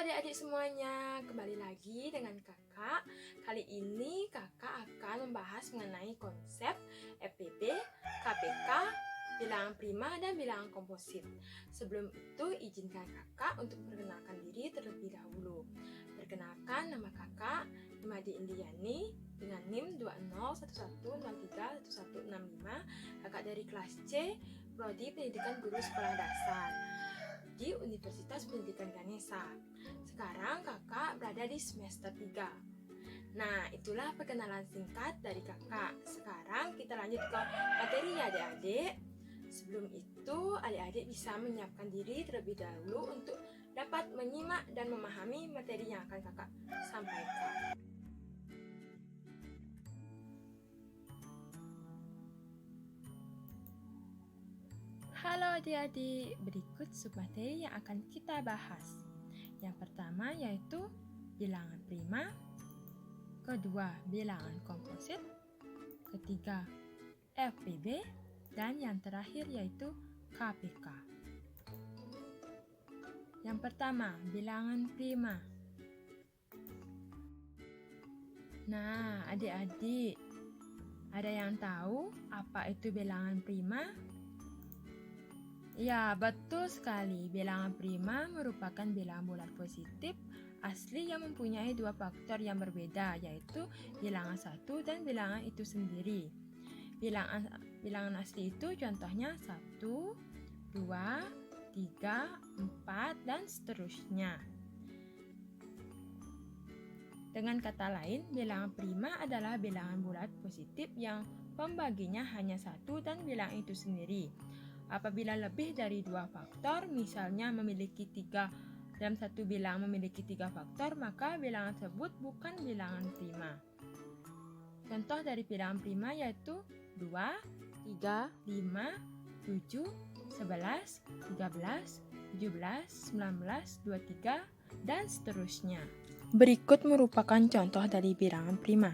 adik-adik semuanya, kembali lagi dengan kakak. Kali ini kakak akan membahas mengenai konsep FPB, KPK, bilangan prima, dan bilangan komposit. Sebelum itu, izinkan kakak untuk memperkenalkan diri terlebih dahulu. Perkenalkan, nama kakak Imadi Indiani dengan NIM 2011031165, kakak dari kelas C, Prodi Pendidikan Guru Sekolah Dasar di Universitas Pendidikan Ganesha. Sekarang kakak berada di semester 3. Nah, itulah perkenalan singkat dari kakak. Sekarang kita lanjut ke materi ya adik-adik. Sebelum itu, adik-adik bisa menyiapkan diri terlebih dahulu untuk dapat menyimak dan memahami materi yang akan kakak sampaikan. Halo adik-adik, berikut submateri yang akan kita bahas. Yang pertama yaitu bilangan prima, kedua bilangan komposit, ketiga FPB, dan yang terakhir yaitu KPK. Yang pertama, bilangan prima. Nah, adik-adik, ada yang tahu apa itu bilangan prima? Ya, betul sekali. Bilangan prima merupakan bilangan bulat positif asli yang mempunyai dua faktor yang berbeda, yaitu bilangan satu dan bilangan itu sendiri. Bilangan asli itu contohnya 1, 2, 3, 4, dan seterusnya. Dengan kata lain, bilangan prima adalah bilangan bulat positif yang pembaginya hanya satu dan bilangan itu sendiri. Apabila lebih dari dua faktor, misalnya memiliki dalam satu bilangan memiliki 3 faktor, maka bilangan tersebut bukan bilangan prima. Contoh dari bilangan prima yaitu 2, 3, 5, 7, 11, 13, 17, 19, 23, dan seterusnya. Berikut merupakan contoh dari bilangan prima.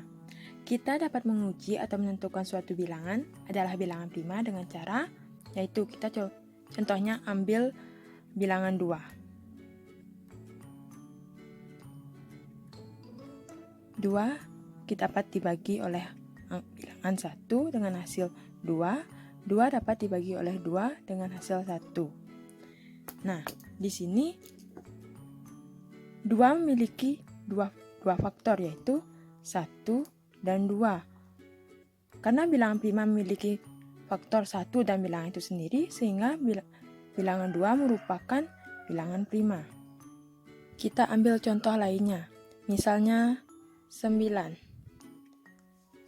Kita dapat menguji atau menentukan suatu bilangan adalah bilangan prima dengan cara yaitu kita contohnya ambil bilangan 2. 2 kita dapat dibagi oleh bilangan 1 dengan hasil 2. 2 dapat dibagi oleh 2 dengan hasil 1. Nah, di sini 2 memiliki dua faktor yaitu 1 dan 2. Karena bilangan prima memiliki faktor 1 dan bilangan itu sendiri, sehingga bilangan 2 merupakan bilangan prima. Kita ambil contoh lainnya, misalnya 9.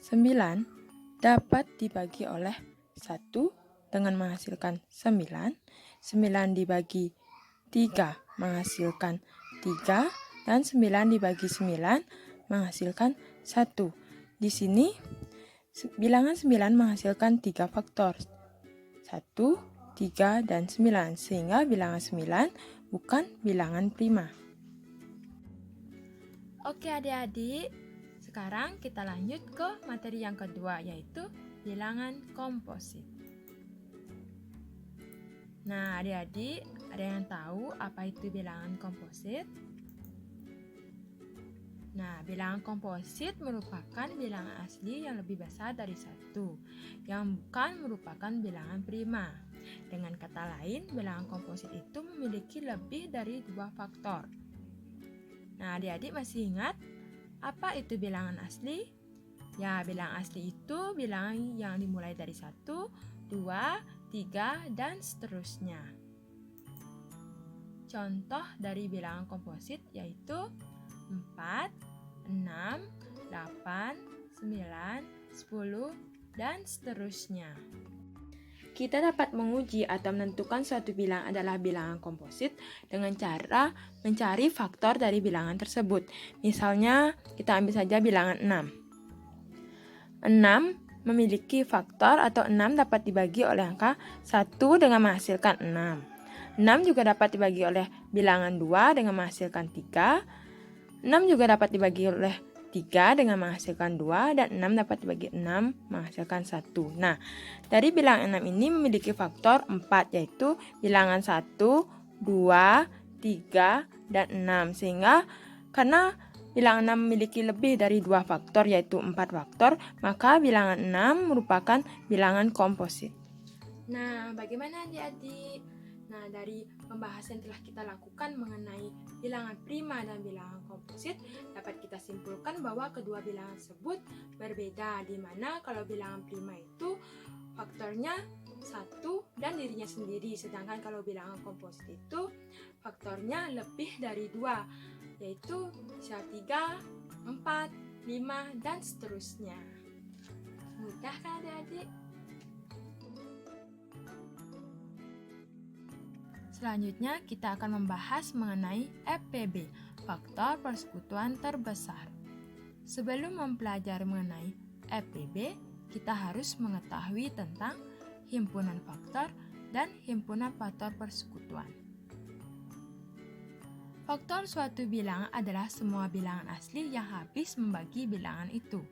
9 dapat dibagi oleh 1 dengan menghasilkan 9. 9 dibagi 3 menghasilkan 3, dan 9 dibagi 9 menghasilkan 1. Di sini bilangan 9 menghasilkan 3 faktor, 1, 3, dan 9, sehingga bilangan 9 bukan bilangan prima. Oke adik-adik, sekarang kita lanjut ke materi yang kedua, yaitu bilangan komposit. Nah adik-adik, ada yang tahu apa itu bilangan komposit? Nah, bilangan komposit merupakan bilangan asli yang lebih besar dari 1, yang bukan merupakan bilangan prima. Dengan kata lain, bilangan komposit itu memiliki lebih dari 2 faktor. Nah, adik-adik masih ingat apa itu bilangan asli? Ya, bilangan asli itu bilangan yang dimulai dari 1, 2, 3, dan seterusnya. Contoh dari bilangan komposit yaitu 4, 6, 8, 9, 10, dan seterusnya. Kita dapat menguji atau menentukan suatu bilangan adalah bilangan komposit dengan cara mencari faktor dari bilangan tersebut. Misalnya, kita ambil saja bilangan 6. 6 memiliki faktor atau 6 dapat dibagi oleh angka 1 dengan menghasilkan 6. 6 juga dapat dibagi oleh bilangan 2 dengan menghasilkan 3. 6 juga dapat dibagi oleh 3 dengan menghasilkan 2, dan 6 dapat dibagi 6 menghasilkan 1. Nah, dari bilangan 6 ini memiliki faktor 4, yaitu bilangan 1, 2, 3, dan 6. Sehingga karena bilangan 6 memiliki lebih dari 2 faktor yaitu 4 faktor, maka bilangan 6 merupakan bilangan komposit. Nah, bagaimana adik-adik? Nah, dari pembahasan yang telah kita lakukan mengenai bilangan prima dan bilangan komposit, dapat kita simpulkan bahwa kedua bilangan tersebut berbeda, di mana kalau bilangan prima itu faktornya 1 dan dirinya sendiri, sedangkan kalau bilangan komposit itu faktornya lebih dari 2, yaitu bisa 3, 4, 5, dan seterusnya. Mudah kan adik-adik? Selanjutnya kita akan membahas mengenai FPB, faktor persekutuan terbesar. Sebelum mempelajari mengenai FPB, kita harus mengetahui tentang himpunan faktor dan himpunan faktor persekutuan. Faktor suatu bilangan adalah semua bilangan asli yang habis membagi bilangan itu.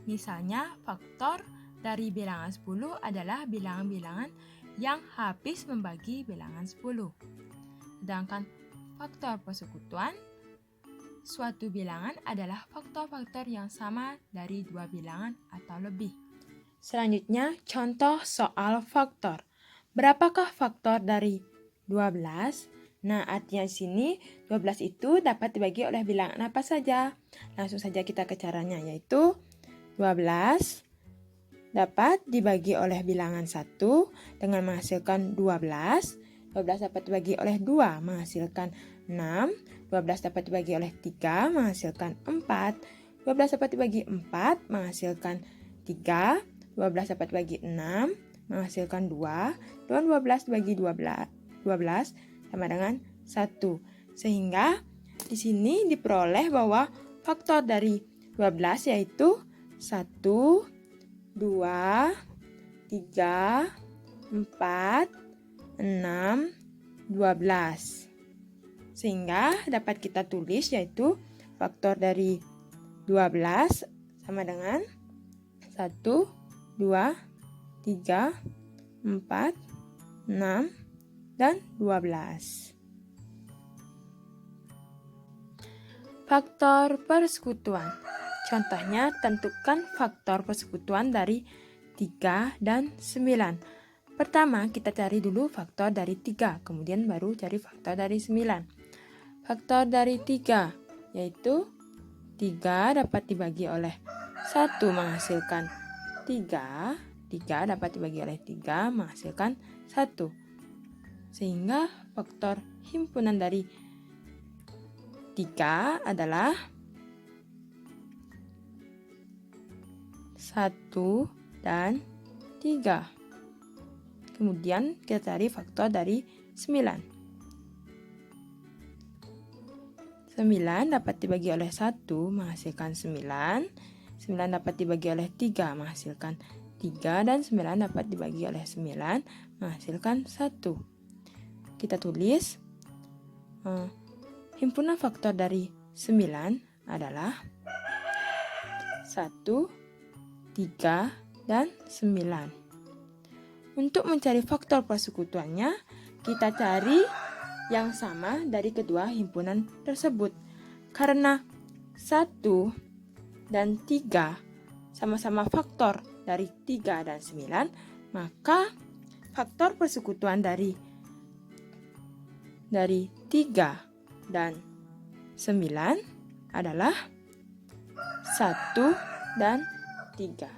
Misalnya, faktor dari bilangan 10 adalah bilangan-bilangan yang habis membagi bilangan 10. Sedangkan faktor persekutuan suatu bilangan adalah faktor-faktor yang sama dari dua bilangan atau lebih. Selanjutnya, contoh soal faktor. Berapakah faktor dari 12? Nah, artinya di sini 12 itu dapat dibagi oleh bilangan apa saja? Langsung saja kita ke caranya, yaitu 12 dapat dibagi oleh bilangan 1 dengan menghasilkan 12. 12 dapat dibagi oleh 2 menghasilkan 6. 12 dapat dibagi oleh 3 menghasilkan 4. 12 dapat dibagi 4 menghasilkan 3. 12 dapat dibagi 6 menghasilkan 2. Dan 12 dibagi 12 sama dengan 1. Sehingga di sini diperoleh bahwa faktor dari 12 yaitu 1, 2, 3, 4, 6, 12. Sehingga dapat kita tulis yaitu faktor dari 12 sama dengan 1, 2, 3, 4, 6, dan 12. Faktor persekutuan. Contohnya, tentukan faktor persekutuan dari 3 dan 9. Pertama, kita cari dulu faktor dari 3, kemudian baru cari faktor dari 9. Faktor dari 3, yaitu 3 dapat dibagi oleh 1 menghasilkan 3. 3 dapat dibagi oleh 3 menghasilkan 1. Sehingga faktor himpunan dari 3 adalah 1 dan 3. Kemudian kita cari faktor dari 9. 9 dapat dibagi oleh 1 menghasilkan 9. 9 dapat dibagi oleh 3 menghasilkan 3. Dan 9 dapat dibagi oleh 9 menghasilkan 1. Kita tulis himpunan faktor dari 9 adalah 1, 3, dan 9. Untuk mencari faktor persekutuannya, kita cari yang sama dari kedua himpunan tersebut. Karena 1 dan 3 sama-sama faktor dari 3 dan 9, maka faktor persekutuan dari 3 dan 9 adalah 1 dan 3.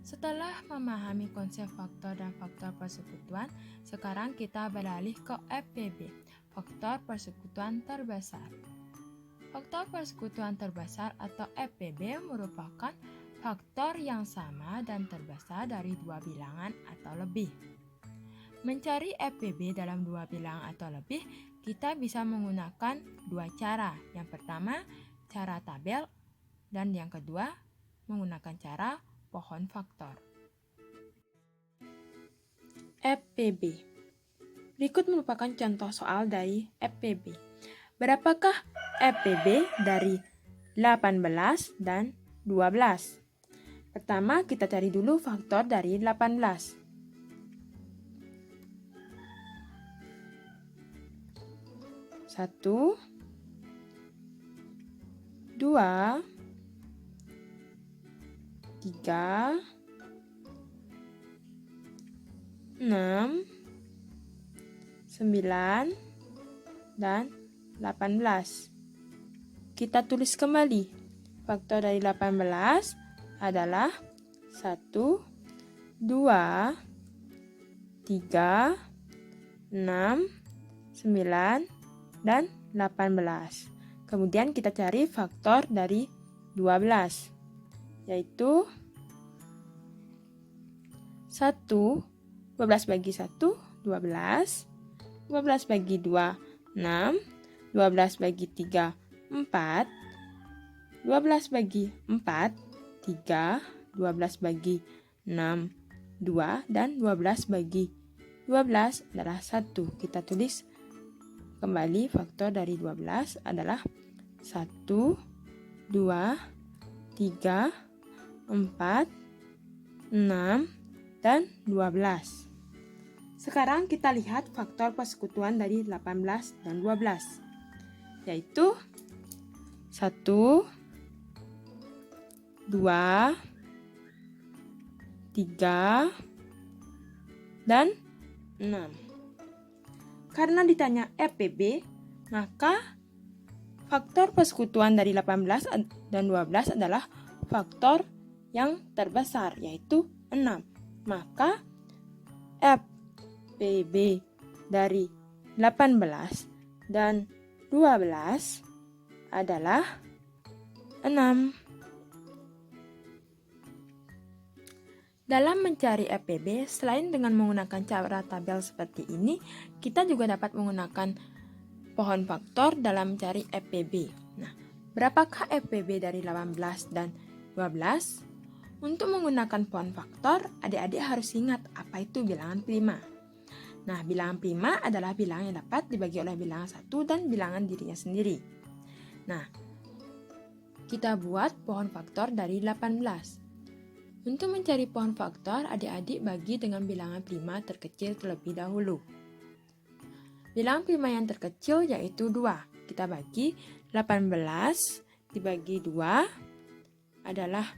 Setelah memahami konsep faktor dan faktor persekutuan, sekarang kita beralih ke FPB, faktor persekutuan terbesar. Faktor persekutuan terbesar atau FPB merupakan faktor yang sama dan terbesar dari dua bilangan atau lebih. Mencari FPB dalam dua bilangan atau lebih, kita bisa menggunakan dua cara. Yang pertama, cara tabel, dan yang kedua, menggunakan cara pohon faktor. FPB. Berikut merupakan contoh soal dari FPB. Berapakah FPB dari 18 dan 12? Pertama, kita cari dulu faktor dari 18. 1, 2, 3, 6, 9, dan 18. Kita tulis kembali. Faktor dari 18 adalah 1, 2, 3, 6, 9, dan 18. Kemudian kita cari faktor dari 12, yaitu 1, 12 bagi 1, 12, 12 bagi 2, 6, 12 bagi 3, 4, 12 bagi 4, 3, 12 bagi 6, 2, dan 12 bagi 12 adalah 1. Kita tulis kembali faktor dari 12 adalah 1, 2, 3, 4, 6, dan 12. Sekarang kita lihat faktor persekutuan dari 18 dan 12, yaitu 1, 2, 3, dan 6. Karena ditanya FPB, maka faktor persekutuan dari 18 dan 12 adalah faktor yang terbesar, yaitu 6. Maka FPB dari 18 dan 12 adalah 6. Dalam mencari FPB, selain dengan menggunakan cara tabel seperti ini, kita juga dapat menggunakan pohon faktor dalam mencari FPB. Nah, berapakah FPB dari 18 dan 12? Untuk menggunakan pohon faktor, adik-adik harus ingat apa itu bilangan prima. Nah, bilangan prima adalah bilangan yang dapat dibagi oleh bilangan 1 dan bilangan dirinya sendiri. Nah, kita buat pohon faktor dari 18. Untuk mencari pohon faktor, adik-adik bagi dengan bilangan prima terkecil terlebih dahulu. Bilangan prima yang terkecil yaitu 2. Kita bagi 18 dibagi 2 adalah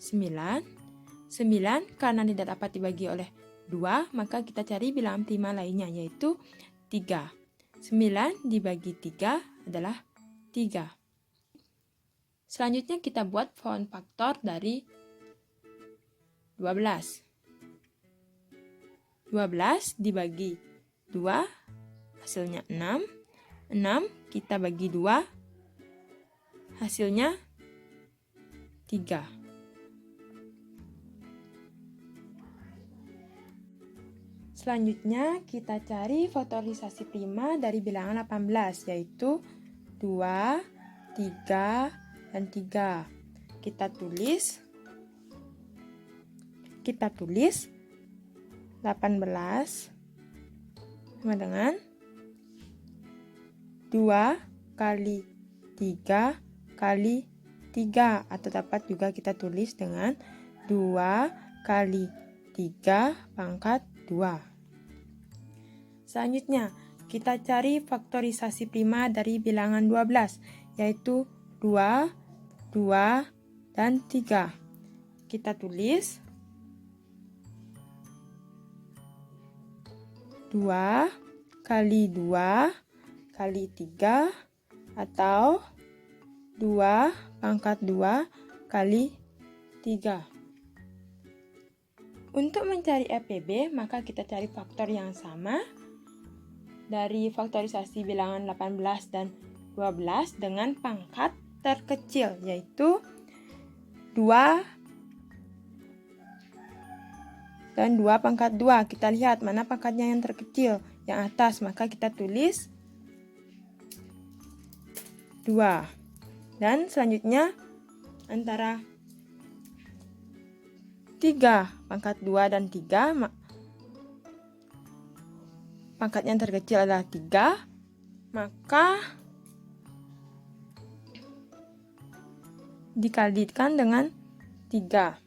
9. 9 karena tidak dapat dibagi oleh 2, maka kita cari bilangan prima lainnya yaitu 3. 9 dibagi 3 adalah 3. Selanjutnya kita buat pohon faktor dari 12. 12 dibagi 2 hasilnya 6. 6 kita bagi 2 hasilnya 3. Selanjutnya kita cari faktorisasi prima dari bilangan 18, yaitu 2, 3, dan 3. Kita tulis 18 sama dengan 2 kali 3 kali 3, atau dapat juga kita tulis dengan 2 kali 3 pangkat 2. Selanjutnya, kita cari faktorisasi prima dari bilangan 12, yaitu 2, 2, dan 3. Kita tulis 2 kali 2 kali 3 atau 2 pangkat 2 kali 3. Untuk mencari FPB, maka kita cari faktor yang sama dari faktorisasi bilangan 18 dan 12 dengan pangkat terkecil, yaitu 2 dan 2 pangkat 2. Kita lihat mana pangkatnya yang terkecil, yang atas, maka kita tulis 2. Dan selanjutnya antara 3 pangkat 2 dan 3, pangkat yang terkecil adalah 3, maka dikalikan dengan 3.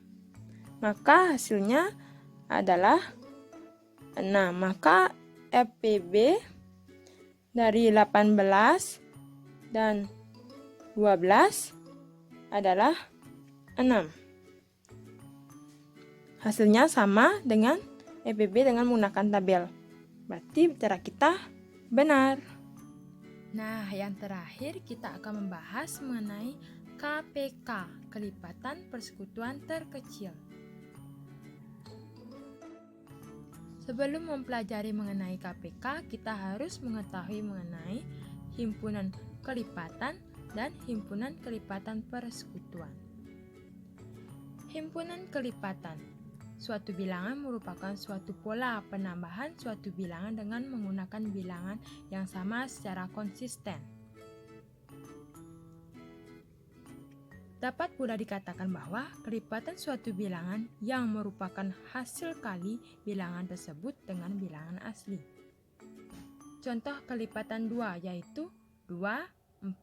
Maka hasilnya adalah 6. Maka FPB dari 18 dan 12 adalah 6. Hasilnya sama dengan EPB dengan menggunakan tabel. Berarti cara kita benar. Nah, yang terakhir kita akan membahas mengenai KPK, kelipatan persekutuan terkecil. Sebelum mempelajari mengenai KPK, kita harus mengetahui mengenai himpunan kelipatan dan himpunan kelipatan persekutuan. Himpunan kelipatan. Suatu bilangan merupakan suatu pola penambahan suatu bilangan dengan menggunakan bilangan yang sama secara konsisten. Dapat pula dikatakan bahwa kelipatan suatu bilangan yang merupakan hasil kali bilangan tersebut dengan bilangan asli. Contoh kelipatan 2 yaitu 2, 4,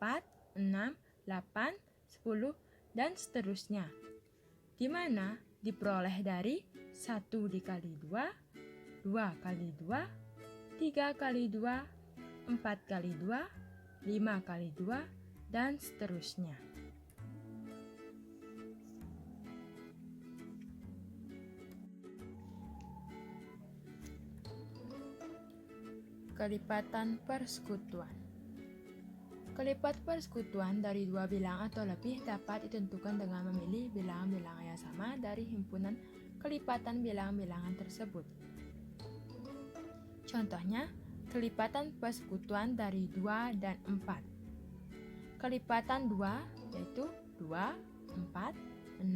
6, 8, 10, dan seterusnya. Di mana diperoleh dari 1 dikali 2, 2 kali 2, 3 kali 2, 4 kali 2, 5 kali 2, dan seterusnya. Kelipatan persekutuan. Kelipat persekutuan dari dua bilangan atau lebih dapat ditentukan dengan memilih bilangan-bilangan yang sama dari himpunan kelipatan bilangan-bilangan tersebut. Contohnya, kelipatan persekutuan dari 2 dan 4. Kelipatan 2 yaitu 2, 4, 6,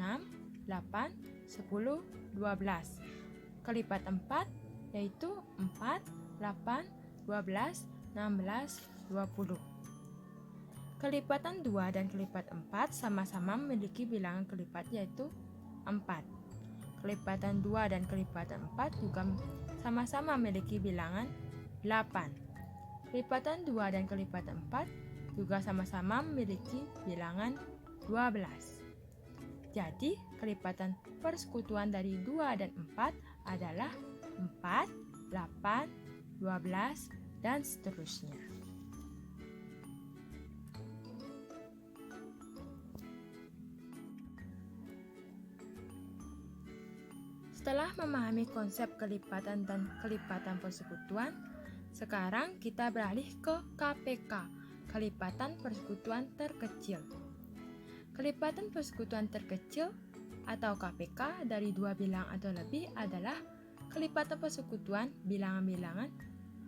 8, 10, 12. Kelipat 4 yaitu 4, 8, 12, 16, 20. Kelipatan 2 dan kelipat 4 sama-sama memiliki bilangan kelipat yaitu 4. Kelipatan 2 dan kelipatan 4 juga sama-sama memiliki bilangan 8. Kelipatan 2 dan kelipatan 4 juga sama-sama memiliki bilangan 12. Jadi, kelipatan persekutuan dari 2 dan 4 adalah 4, 8, 12, dan seterusnya. Setelah memahami konsep kelipatan dan kelipatan persekutuan, sekarang kita beralih ke KPK, kelipatan persekutuan terkecil. Kelipatan persekutuan terkecil atau KPK dari dua bilang atau lebih adalah kelipatan persekutuan bilangan-bilangan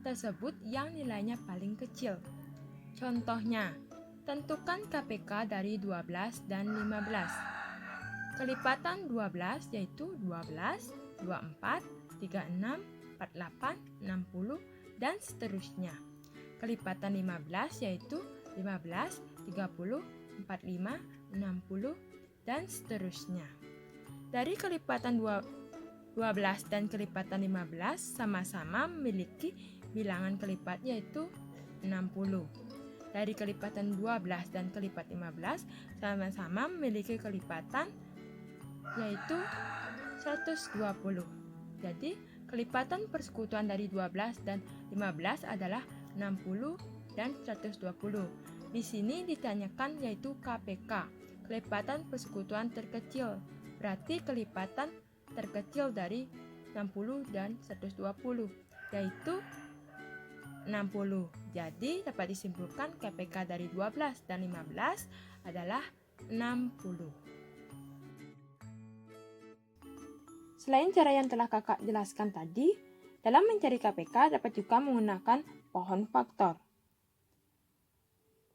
tersebut yang nilainya paling kecil. Contohnya, tentukan KPK dari 12 dan 15. Kelipatan 12 yaitu 12, 24, 36, 48, 60, dan seterusnya. Kelipatan 15 yaitu 15, 30, 45, 60, dan seterusnya. Dari kelipatan 12 dan kelipatan 15 sama-sama memiliki bilangan kelipat yaitu 60. Dari kelipatan 12 dan kelipat 15 sama-sama memiliki kelipatan yaitu 120. Jadi, kelipatan persekutuan dari 12 dan 15 adalah 60 dan 120. Di sini ditanyakan yaitu KPK, kelipatan persekutuan terkecil. Berarti kelipatan terkecil dari 60 dan 120 yaitu 60. Jadi dapat disimpulkan KPK dari 12 dan 15 adalah 60. Selain cara yang telah kakak jelaskan tadi, dalam mencari KPK dapat juga menggunakan pohon faktor.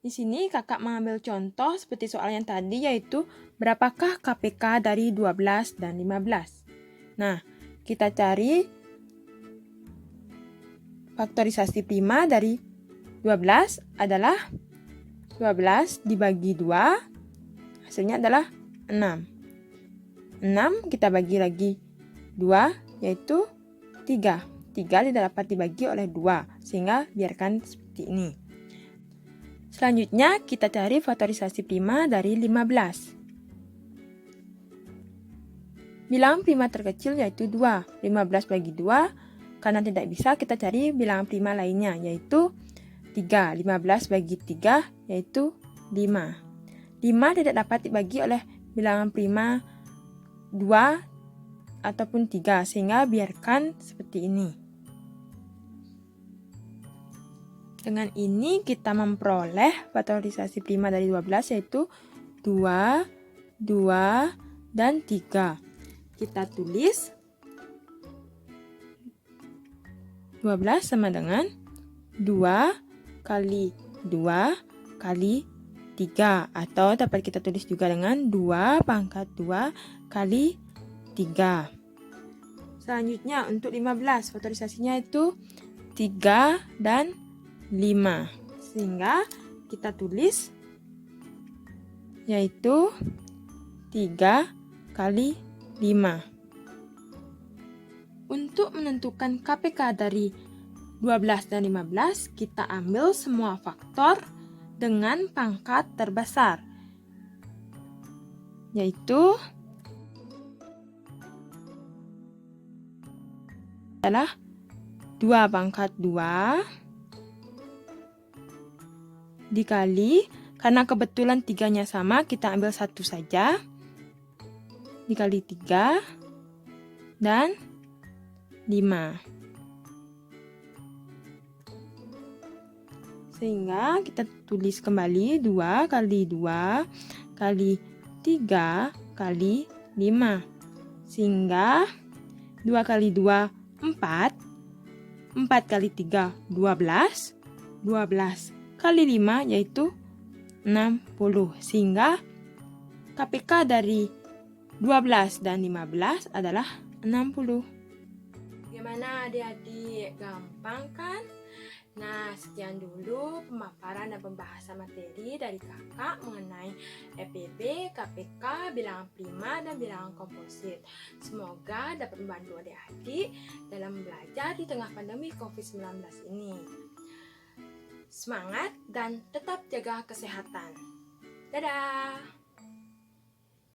Di sini kakak mengambil contoh seperti soal yang tadi yaitu berapakah KPK dari 12 dan 15. Nah, kita cari faktorisasi prima dari 12 adalah 12 dibagi 2, hasilnya adalah 6. 6 kita bagi lagi 2 yaitu 3. 3 tidak dapat dibagi oleh 2, sehingga biarkan seperti ini. Selanjutnya kita cari faktorisasi prima dari 15. Bilangan prima terkecil yaitu 2. 15 bagi 2. Karena tidak bisa, kita cari bilangan prima lainnya, yaitu 3. 15 bagi 3 yaitu 5. 5 tidak dapat dibagi oleh bilangan prima 2 ataupun 3, sehingga biarkan seperti ini. Dengan ini kita memperoleh faktorisasi prima dari 12 yaitu 2, 2, dan 3. Kita tulis 12 sama dengan 2 kali 2 kali 3, atau dapat kita tulis juga dengan 2 pangkat 2 kali 3. Selanjutnya untuk 15 faktorisasinya itu 3 dan 5, sehingga kita tulis yaitu 3 kali 5. Untuk menentukan KPK dari 12 dan 15, kita ambil semua faktor dengan pangkat terbesar, yaitu adalah 2 pangkat 2 dikali, karena kebetulan 3-nya sama, kita ambil 1 saja, dikali 3 dan 5. Sehingga kita tulis kembali 2 kali 2 kali 3 kali 5. Sehingga 2 kali 2 4, 4 kali 3 12, 12 kali 5 yaitu 60. Sehingga KPK dari 12 dan 15 adalah 60. Gimana adik-adik? Gampang kan? Nah, sekian dulu pemaparan dan pembahasan materi dari kakak mengenai EPB, KPK, bilangan prima, dan bilangan komposit. Semoga dapat membantu adik-adik dalam belajar di tengah pandemi COVID-19 ini. Semangat dan tetap jaga kesehatan. Dadah!